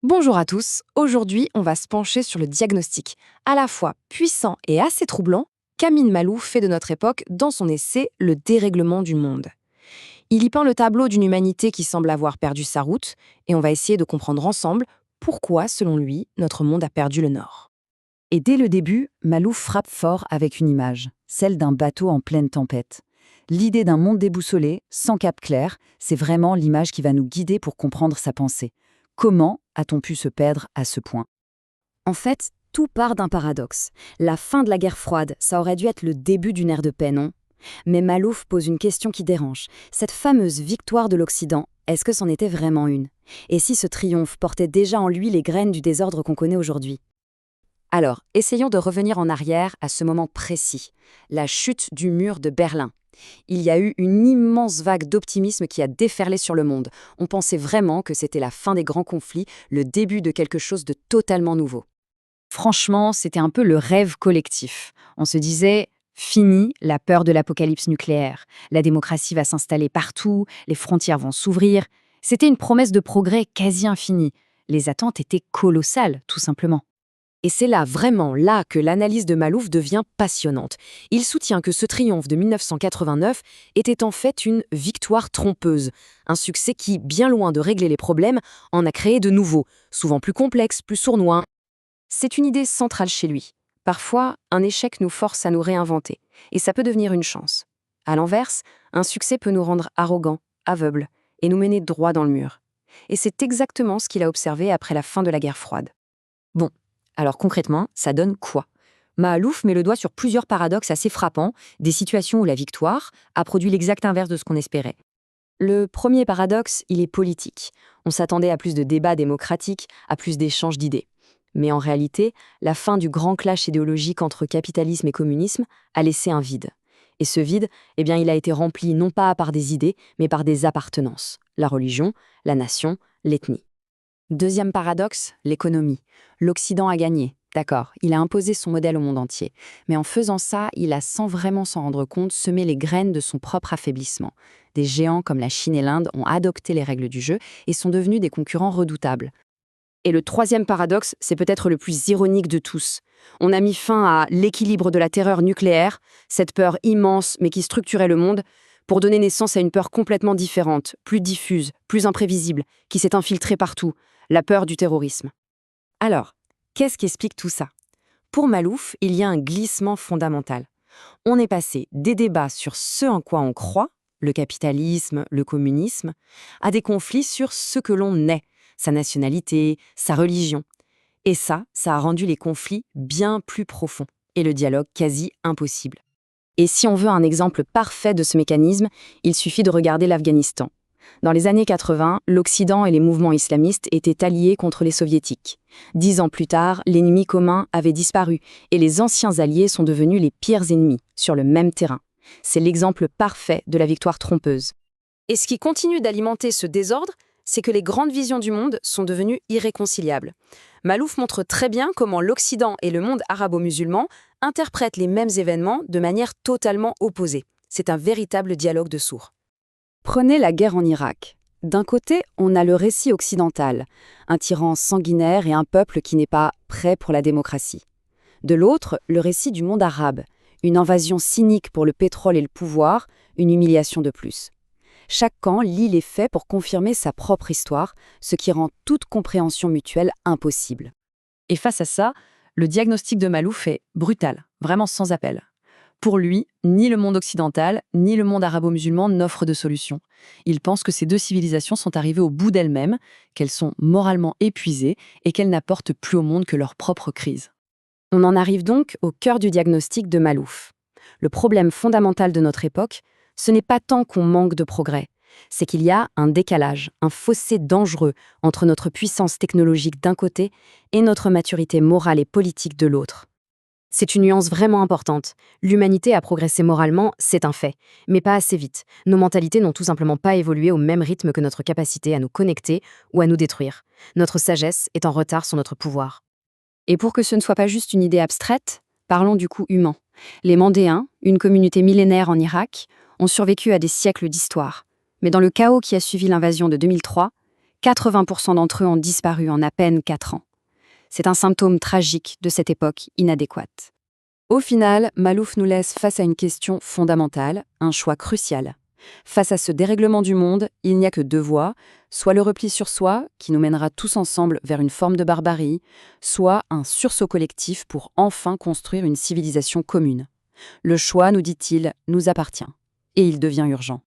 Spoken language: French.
Bonjour à tous, aujourd'hui on va se pencher sur le diagnostic, à la fois puissant et assez troublant, qu'Amin Malouf fait de notre époque dans son essai Le dérèglement du monde. Il y peint le tableau d'une humanité qui semble avoir perdu sa route, et on va essayer de comprendre ensemble pourquoi, selon lui, notre monde a perdu le nord. Et dès le début, Malouf frappe fort avec une image, celle d'un bateau en pleine tempête. L'idée d'un monde déboussolé, sans cap clair, c'est vraiment l'image qui va nous guider pour comprendre sa pensée. Comment a-t-on pu se perdre à ce point? En fait, tout part d'un paradoxe. La fin de la guerre froide, ça aurait dû être le début d'une ère de paix, non? Mais Malouf pose une question qui dérange. Cette fameuse victoire de l'Occident, est-ce que c'en était vraiment une? Et si ce triomphe portait déjà en lui les graines du désordre qu'on connaît aujourd'hui? Alors, essayons de revenir en arrière à ce moment précis, la chute du mur de Berlin. Il y a eu une immense vague d'optimisme qui a déferlé sur le monde. On pensait vraiment que c'était la fin des grands conflits, le début de quelque chose de totalement nouveau. Franchement, c'était un peu le rêve collectif. On se disait, fini la peur de l'apocalypse nucléaire. La démocratie va s'installer partout, les frontières vont s'ouvrir. C'était une promesse de progrès quasi infinie. Les attentes étaient colossales, tout simplement. Et c'est là, vraiment là, que l'analyse de Malouf devient passionnante. Il soutient que ce triomphe de 1989 était en fait une victoire trompeuse, un succès qui, bien loin de régler les problèmes, en a créé de nouveaux, souvent plus complexes, plus sournois. C'est une idée centrale chez lui. Parfois, un échec nous force à nous réinventer, et ça peut devenir une chance. À l'inverse, un succès peut nous rendre arrogants, aveugles, et nous mener droit dans le mur. Et c'est exactement ce qu'il a observé après la fin de la guerre froide. Bon, alors concrètement, ça donne quoi? Malouf met le doigt sur plusieurs paradoxes assez frappants, des situations où la victoire a produit l'exact inverse de ce qu'on espérait. Le premier paradoxe, il est politique. On s'attendait à plus de débats démocratiques, à plus d'échanges d'idées. Mais en réalité, la fin du grand clash idéologique entre capitalisme et communisme a laissé un vide. Et ce vide, il a été rempli non pas par des idées, mais par des appartenances. La religion, la nation, l'ethnie. Deuxième paradoxe, l'économie. L'Occident a gagné, d'accord, il a imposé son modèle au monde entier. Mais en faisant ça, il a, sans vraiment s'en rendre compte, semé les graines de son propre affaiblissement. Des géants comme la Chine et l'Inde ont adopté les règles du jeu et sont devenus des concurrents redoutables. Et le troisième paradoxe, c'est peut-être le plus ironique de tous. On a mis fin à l'équilibre de la terreur nucléaire, cette peur immense mais qui structurait le monde, pour donner naissance à une peur complètement différente, plus diffuse, plus imprévisible, qui s'est infiltrée partout, la peur du terrorisme. Alors, qu'est-ce qui explique tout ça? Pour Malouf, il y a un glissement fondamental. On est passé des débats sur ce en quoi on croit, le capitalisme, le communisme, à des conflits sur ce que l'on est, sa nationalité, sa religion. Et ça a rendu les conflits bien plus profonds et le dialogue quasi impossible. Et si on veut un exemple parfait de ce mécanisme, il suffit de regarder l'Afghanistan. Dans les années 80, l'Occident et les mouvements islamistes étaient alliés contre les soviétiques. 10 ans plus tard, l'ennemi commun avait disparu et les anciens alliés sont devenus les pires ennemis, sur le même terrain. C'est l'exemple parfait de la victoire trompeuse. Et ce qui continue d'alimenter ce désordre, c'est que les grandes visions du monde sont devenues irréconciliables. Malouf montre très bien comment l'Occident et le monde arabo-musulman interprètent les mêmes événements de manière totalement opposée. C'est un véritable dialogue de sourds. Prenez la guerre en Irak. D'un côté, on a le récit occidental, un tyran sanguinaire et un peuple qui n'est pas prêt pour la démocratie. De l'autre, le récit du monde arabe, une invasion cynique pour le pétrole et le pouvoir, une humiliation de plus. Chaque camp lit les faits pour confirmer sa propre histoire, ce qui rend toute compréhension mutuelle impossible. Et face à ça, le diagnostic de Malouf est brutal, vraiment sans appel. Pour lui, ni le monde occidental, ni le monde arabo-musulman n'offrent de solution. Il pense que ces deux civilisations sont arrivées au bout d'elles-mêmes, qu'elles sont moralement épuisées et qu'elles n'apportent plus au monde que leur propre crise. On en arrive donc au cœur du diagnostic de Malouf. Le problème fondamental de notre époque, ce n'est pas tant qu'on manque de progrès, c'est qu'il y a un décalage, un fossé dangereux entre notre puissance technologique d'un côté et notre maturité morale et politique de l'autre. C'est une nuance vraiment importante. L'humanité a progressé moralement, c'est un fait, mais pas assez vite. Nos mentalités n'ont tout simplement pas évolué au même rythme que notre capacité à nous connecter ou à nous détruire. Notre sagesse est en retard sur notre pouvoir. Et pour que ce ne soit pas juste une idée abstraite, parlons du coup humain. Les Mandéens, une communauté millénaire en Irak, ont survécu à des siècles d'histoire. Mais dans le chaos qui a suivi l'invasion de 2003, 80% d'entre eux ont disparu en à peine 4 ans. C'est un symptôme tragique de cette époque inadéquate. Au final, Malouf nous laisse face à une question fondamentale, un choix crucial. Face à ce dérèglement du monde, il n'y a que deux voies, soit le repli sur soi, qui nous mènera tous ensemble vers une forme de barbarie, soit un sursaut collectif pour enfin construire une civilisation commune. Le choix, nous dit-il, nous appartient. Et il devient urgent.